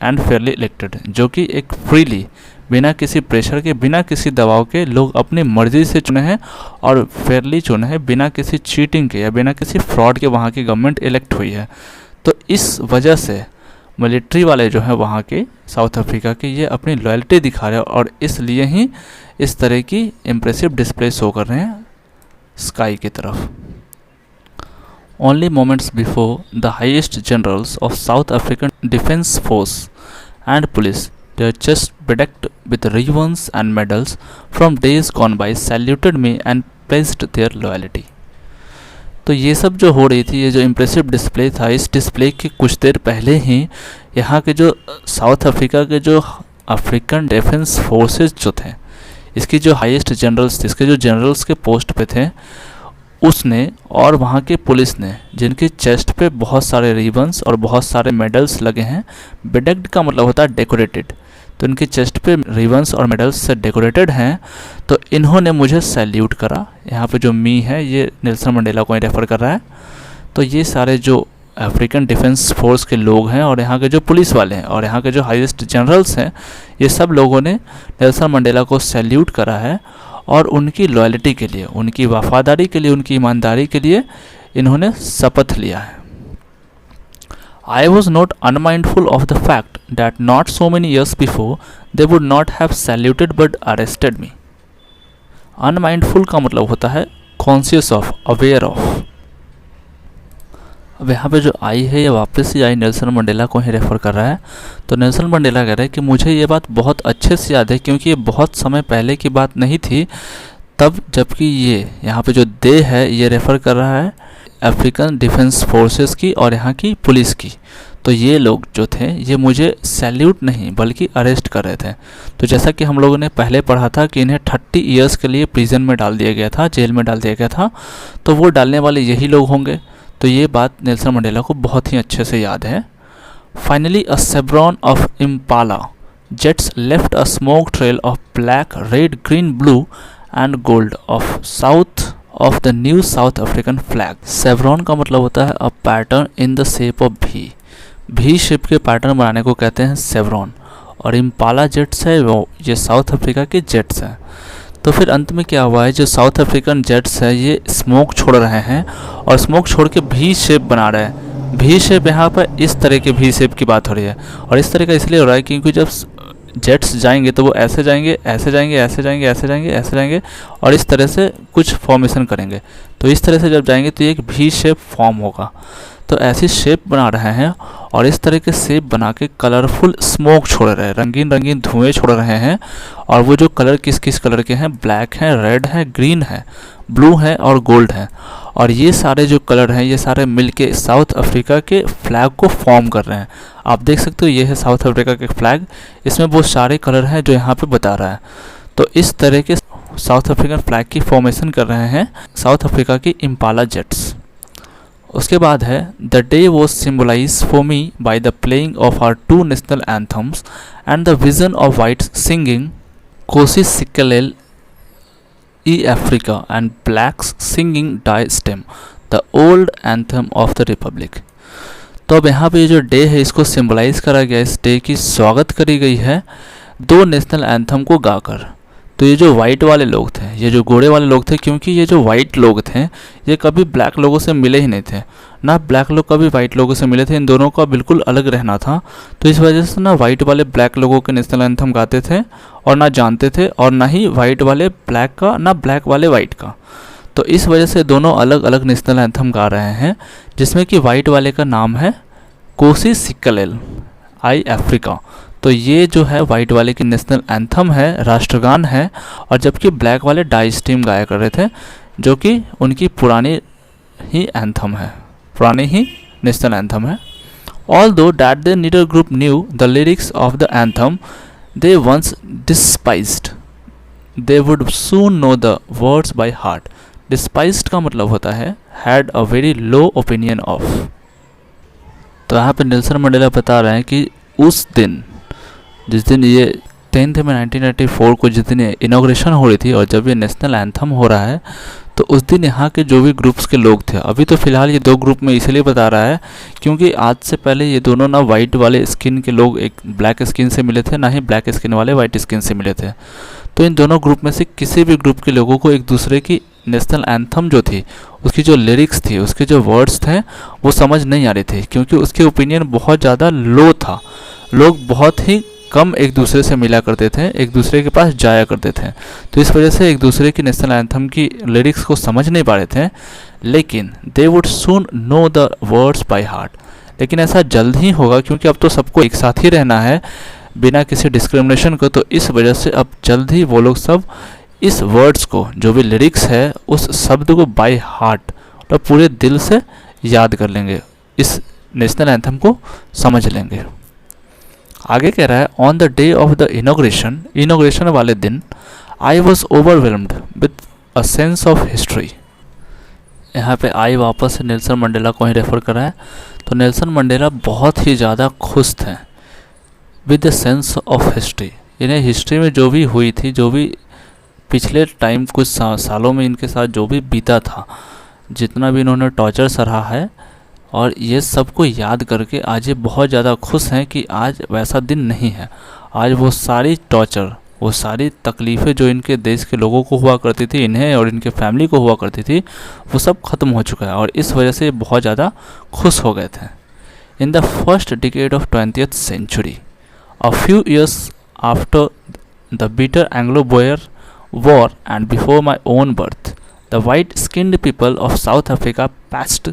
and fairly elected, जो कि एक फ्रीली, बिना किसी प्रेशर के, बिना किसी दबाव के लोग अपनी मर्ज़ी से चुने हैं और फेयरली चुने हैं, बिना किसी चीटिंग के या बिना किसी फ्रॉड के वहाँ की गवर्नमेंट इलेक्ट हुई है। तो इस वजह से मिलिट्री वाले जो हैं वहाँ के साउथ अफ्रीका के, ये अपनी लॉयल्टी दिखा रहे हैं और इसलिए ही इस तरह की इम्प्रेसिव डिस्प्ले शो कर रहे हैं स्काई की तरफ। Only moments before the highest generals of South African Defence Force and police, their chests bedecked with ribbons and medals from days gone by, saluted me and pledged their loyalty. तो ये सब जो हो रही थी, ये जो इम्प्रेसिव डिस्प्ले था, इस डिस्प्ले के कुछ देर पहले ही यहाँ के जो साउथ अफ्रीका के जो अफ्रीकन डिफेंस फोर्सेस जो थे, इसकी जो हाईएस्ट जनरल्स थे, इसके जो जनरल्स के पोस्ट पे थे, उसने और वहाँ के पुलिस ने, जिनके चेस्ट पे बहुत सारे रिबन्स और बहुत सारे मेडल्स लगे हैं, बेडेक्ड का मतलब होता है डेकोरेटेड, तो इनके चेस्ट पे रिबन्स और मेडल्स से डेकोरेटेड हैं, तो इन्होंने मुझे सैल्यूट करा। यहाँ पे जो मी है ये नेल्सन मंडेला को ही रेफ़र कर रहा है। तो ये सारे जो अफ्रीकन डिफेंस फोर्स के लोग हैं और यहाँ के जो पुलिस वाले हैं और यहाँ के जो हाईएस्ट जनरल्स हैं, ये सब लोगों ने नेल्सन मंडेला को सैल्यूट करा है और उनकी लॉयल्टी के लिए, उनकी वफादारी के लिए, उनकी ईमानदारी के लिए इन्होंने शपथ लिया है। I was not unmindful of the fact that not so many years before they would not have saluted but arrested me. Unmindful का मतलब होता है conscious of, aware of। अब यहाँ पे जो आई है ये वापस ही आई नेल्सन मंडेला को ही रेफ़र कर रहा है। तो नेल्सन मंडेला कह रहा है कि मुझे ये बात बहुत अच्छे से याद है क्योंकि ये बहुत समय पहले की बात नहीं थी तब, जबकि ये यहाँ पे जो दे है ये रेफ़र कर रहा है अफ्रीकन डिफेंस फोर्सेस की और यहाँ की पुलिस की। तो ये लोग जो थे ये मुझे सैल्यूट नहीं बल्कि अरेस्ट कर रहे थे। तो जैसा कि हम लोगों ने पहले पढ़ा था कि इन्हें 30 ईयर्स के लिए प्रिजन में डाल दिया गया था, जेल में डाल दिया गया था, तो वो डालने वाले यही लोग होंगे। तो ये बात नेल्सन मंडेला को बहुत ही अच्छे से याद है। Finally a chevron of Impala jets left a smoke trail of black, red, green, blue and gold of south of the new South African flag. Chevron का मतलब होता है a pattern in the shape of भी shape के pattern बनाने को कहते हैं सेव्रॉन। और इम्पाला जेट्स है वो ये साउथ अफ्रीका के जेट्स हैं। तो फिर अंत में क्या हुआ है, जो साउथ अफ्रीकन जेट्स है ये स्मोक छोड़ रहे हैं और स्मोक छोड़ के भी शेप बना रहे हैं। भी शेप यहाँ पर इस तरह के भी शेप की बात हो रही है और इस तरह का इसलिए हो रहा है क्योंकि जब जेट्स जाएंगे तो वो ऐसे जाएंगे, ऐसे जाएंगे, ऐसे जाएंगे, ऐसे जाएंगे, ऐसे जाएंगे और इस तरह से कुछ फॉर्मेशन करेंगे। तो इस तरह से जब जाएंगे तो एक भी शेप फॉर्म होगा। तो ऐसी शेप बना रहे हैं और इस तरह के शेप बना के कलरफुल स्मोक छोड़ रहे हैं, रंगीन रंगीन धुएं छोड़ रहे हैं। और वो जो कलर किस किस कलर के हैं, ब्लैक है, रेड है, ग्रीन है, ब्लू है और गोल्ड है। और ये सारे जो कलर हैं ये सारे मिलके साउथ अफ्रीका के फ्लैग को फॉर्म कर रहे हैं। आप देख सकते हो ये है साउथ अफ्रीका के फ्लैग, इसमें वो सारे कलर हैं जो यहाँ पे बता रहा है। तो इस तरह के साउथ अफ्रीकन फ्लैग की फॉर्मेशन कर रहे हैं साउथ अफ्रीका की इम्पाला जेट्स। उसके बाद है the day was symbolise for me by the playing of our 2 national anthems and the vision of whites singing Nkosi Sikelel' iAfrika and blacks singing Die Stem the old anthem of the republic. तो अब यहाँ पे जो day है इसको symbolize करा गया, इस डे की स्वागत करी गई है 2 नेशनल एंथम को गाकर। तो ये जो वाइट वाले लोग थे, ये जो गोरे वाले लोग थे, क्योंकि ये जो वाइट लोग थे ये कभी ब्लैक लोगों से मिले ही नहीं थे, ना ब्लैक लोग कभी वाइट लोगों से मिले थे, इन दोनों का बिल्कुल अलग रहना था। तो इस वजह से ना वाइट वाले ब्लैक लोगों के नेशनल एंथम गाते थे और ना जानते थे, और ना ही वाइट वाले ब्लैक का, ना ब्लैक वाले वाइट का। तो इस वजह से दोनों अलग अलग नेशनल एंथम गा रहे हैं, जिसमें कि वाइट वाले का नाम है कोसी सिक्केलेल आई अफ्रीका। तो ये जो है वाइट वाले की नेशनल एंथम है, राष्ट्रगान है, और जबकि ब्लैक वाले डाई स्टीम गाया कर रहे थे, जो कि उनकी पुरानी ही एंथम है, पुरानी ही नेशनल एंथम है। Although that they neither group knew the lyrics of the anthem they once despised, they would soon know the words by heart. Despised का मतलब होता है had a very low opinion of। तो यहाँ पे Nelson Mandela बता रहे हैं कि उस दिन, जिस दिन ये 10th में 1984 को जिस दिन इनॉग्रेशन हो रही थी और जब ये नेशनल एंथम हो रहा है, तो उस दिन यहाँ के जो भी ग्रुप्स के लोग थे, अभी तो फ़िलहाल ये 2 ग्रुप में इसलिए बता रहा है क्योंकि आज से पहले ये दोनों ना वाइट वाले स्किन के लोग एक ब्लैक स्किन से मिले थे, ना ही ब्लैक स्किन वाले वाइट स्किन से मिले थे। तो इन दोनों ग्रुप में से किसी भी ग्रुप के लोगों को एक दूसरे की नेशनल एंथम जो थी, उसकी जो लिरिक्स थी, उसके जो वर्ड्स थे, वो समझ नहीं आ रहे थे, क्योंकि उसके ओपिनियन बहुत ज़्यादा लो था। लोग बहुत ही कम एक दूसरे से मिला करते थे, एक दूसरे के पास जाया करते थे। तो इस वजह से एक दूसरे की नेशनल एंथम की लिरिक्स को समझ नहीं पा रहे थे। लेकिन they would soon know the words by heart, लेकिन ऐसा जल्द ही होगा क्योंकि अब तो सबको एक साथ ही रहना है बिना किसी डिस्क्रिमिनेशन को। तो इस वजह से अब जल्द ही वो लोग सब इस वर्ड्स को, जो भी लिरिक्स है, उस शब्द को बाय हार्ट और पूरे दिल से याद कर लेंगे, इस नेशनल एंथम को समझ लेंगे। आगे कह रहा है on the day of the inauguration, inauguration वाले दिन, I was overwhelmed with a sense of history. यहाँ पे आई वापस से नेल्सन मंडेला को ही रेफर करा है। तो नेल्सन मंडेला बहुत ही ज़्यादा खुश थे with the sense of history. इन्हें हिस्ट्री में जो भी हुई थी, जो भी पिछले टाइम कुछ सालों में इनके साथ जो भी बीता था, जितना भी इन्होंने टॉर्चर सहा है, और ये सबको याद करके आज ये बहुत ज़्यादा खुश हैं कि आज वैसा दिन नहीं है। आज वो सारी टॉर्चर, वो सारी तकलीफ़ें जो इनके देश के लोगों को हुआ करती थी, इन्हें और इनके फैमिली को हुआ करती थी, वो सब ख़त्म हो चुका है और इस वजह से ये बहुत ज़्यादा खुश हो गए थे। In the first decade of 20th century, a few years after the bitter Anglo-Boer War and before my own birth, the white-skinned people of South Africa patched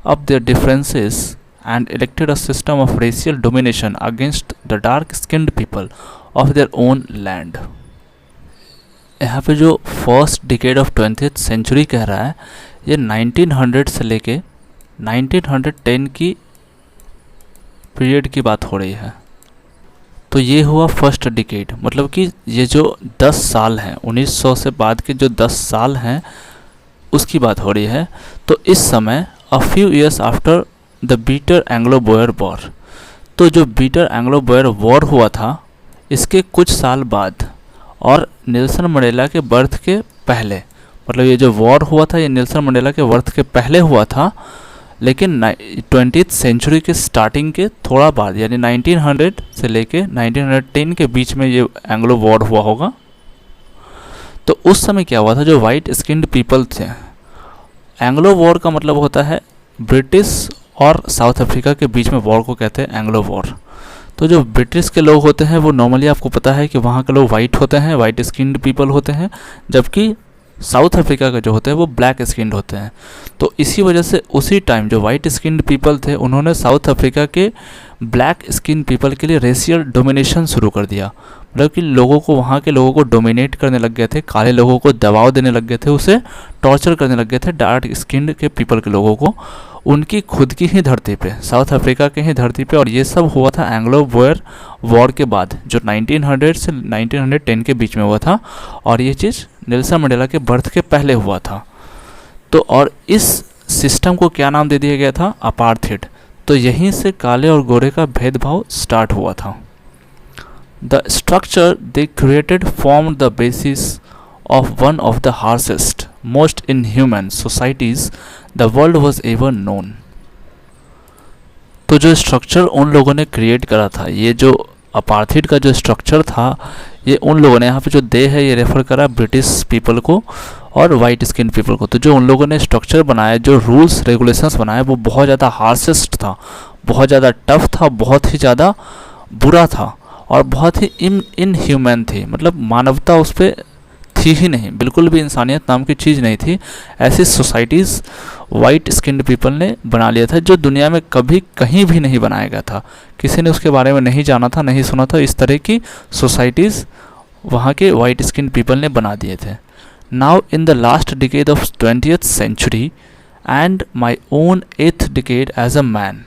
up their differences and elected a system of racial domination against the dark-skinned people of their own land. यहाँ पे जो first decade of 20th century कह रहा है, ये 1900 से लेके 1910 की पीरियड की बात हो रही है। तो ये हुआ फर्स्ट डिकेड, मतलब कि ये जो 10 साल हैं, 1900 से बाद के जो 10 साल हैं उसकी बात हो रही है। तो इस समय a few years after the bitter Anglo Boer war, तो जो बीटर एंग्लो बोयर वॉर हुआ था इसके कुछ साल बाद और नेल्सन मंडेला के बर्थ के पहले, मतलब ये जो वॉर हुआ था ये नेल्सन मंडेला के बर्थ के पहले हुआ था, लेकिन 20th सेंचुरी के स्टार्टिंग के थोड़ा बाद, यानी 1900 से लेके 1910 के बीच में ये एंग्लो वॉर हुआ होगा। तो उस समय क्या हुआ था, जो वाइट स्किन्ड पीपल थे, एंग्लो वॉर का मतलब होता है ब्रिटिश और साउथ अफ्रीका के बीच में वॉर को कहते हैं एंग्लो वॉर। तो जो ब्रिटिश के लोग होते हैं वो नॉर्मली आपको पता है कि वहाँ के लोग वाइट होते हैं, वाइट स्किन्ड पीपल होते हैं, जबकि साउथ अफ्रीका के जो होते हैं वो ब्लैक स्किन्ड होते हैं। तो इसी वजह से उसी टाइम जो वाइट स्किन्ड पीपल थे उन्होंने साउथ अफ्रीका के ब्लैक स्किन पीपल के लिए रेशियल डोमिनेशन शुरू कर दिया, मतलब कि लोगों को, वहाँ के लोगों को डोमिनेट करने लग गए थे, काले लोगों को दबाव देने लग गए थे, उसे टॉर्चर करने लग गए थे डार्क स्किन्ड के पीपल के लोगों को, उनकी खुद की ही धरती पे, साउथ अफ्रीका के ही धरती पे। और ये सब हुआ था एंग्लो बोयर वॉर के बाद, जो 1900 से 1910 के बीच में हुआ था, और ये चीज़ नेल्सन मंडेला के बर्थ के पहले हुआ था। तो और इस सिस्टम को क्या नाम दे दिया गया था, अपार्थाइड। तो यहीं से काले और गोरे का भेदभाव स्टार्ट हुआ था। The structure they created form the basis of one of the harshest most inhuman societies the world was ever known. तो जो स्ट्रक्चर उन लोगों ने क्रिएट करा था, ये जो अपार्थाइड का जो स्ट्रक्चर था, ये उन लोगों ने, यहाँ पे जो दे है ये रेफर करा ब्रिटिश पीपल को और वाइट स्किन पीपल को। तो जो उन लोगों ने स्ट्रक्चर बनाया, जो रूल्स रेगुलेशंस बनाए, वो बहुत ज़्यादा हार्शेस्ट था, बहुत ज़्यादा टफ था, बहुत ही ज़्यादा बुरा था और बहुत ही इनह्यूमन थी, मतलब मानवता उस पर थी ही नहीं, बिल्कुल भी इंसानियत नाम की चीज़ नहीं थी। ऐसी सोसाइटीज़ वाइट स्किन्ड पीपल ने बना लिया था, जो दुनिया में कभी कहीं भी नहीं बनाया गया था, किसी ने उसके बारे में नहीं जाना था, नहीं सुना था। इस तरह की सोसाइटीज़ वहाँ के वाइट स्किन्ड पीपल ने बना दिए थे। Now in the last decade of 20th century and my own 8th decade as a man.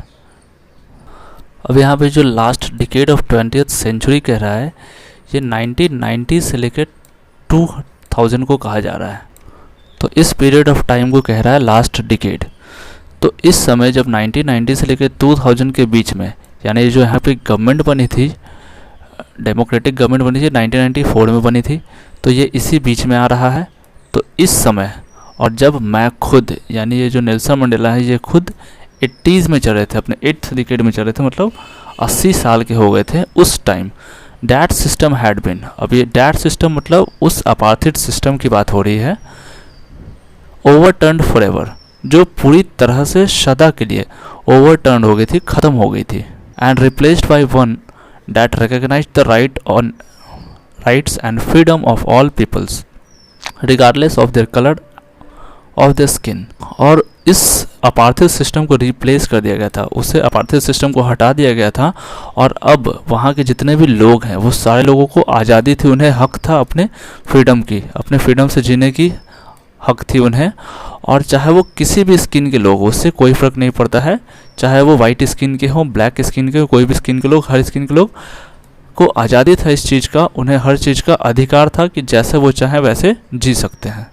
अब यहाँ पे जो last decade of 20th century कह रहा है, ये 1990 से लेकर 2000 को कहा जा रहा है। तो इस पीरियड ऑफ टाइम को कह रहा है लास्ट डिकेड। तो इस समय जब 1990 से लेकर 2000 के बीच में, यानी जो यहाँ पे गवर्नमेंट बनी थी, डेमोक्रेटिक गवर्नमेंट बनी थी, 1994 में बनी थी, तो ये इसी बीच में आ रहा है। तो इस समय, और जब मैं खुद, यानी ये जो नेल्सन मंडेला है, ये खुद 80s में चल रहे थे, अपने 8th डिकेड में चल रहे थे, मतलब 80 साल के हो गए थे उस time. That system had been, अब ये डैट सिस्टम मतलब उस अपार्थाइड सिस्टम की बात हो रही है, ओवरटर्न्ड फॉरएवर, जो पूरी तरह से सदा के लिए ओवरटर्न हो गई थी, ख़त्म हो गई थी। And replaced by one that recognise the rights and freedom of all peoples regardless of their colour of the skin. और इस अपार्थाइड सिस्टम को रिप्लेस कर दिया गया था, उससे अपार्थाइड सिस्टम को हटा दिया गया था, और अब वहाँ के जितने भी लोग हैं वो सारे लोगों को आज़ादी थी, उन्हें हक था अपने फ्रीडम की, अपने फ्रीडम से जीने की हक थी उन्हें। और चाहे वो किसी भी स्किन के लोग, उससे कोई फ़र्क नहीं पड़ता है, चाहे वो वाइट स्किन के हों, ब्लैक स्किन के, कोई भी स्किन के लोग, हर स्किन के लोग को आज़ादी था इस चीज़ का, उन्हें हर चीज़ का अधिकार था कि जैसे वो चाहें वैसे जी सकते हैं।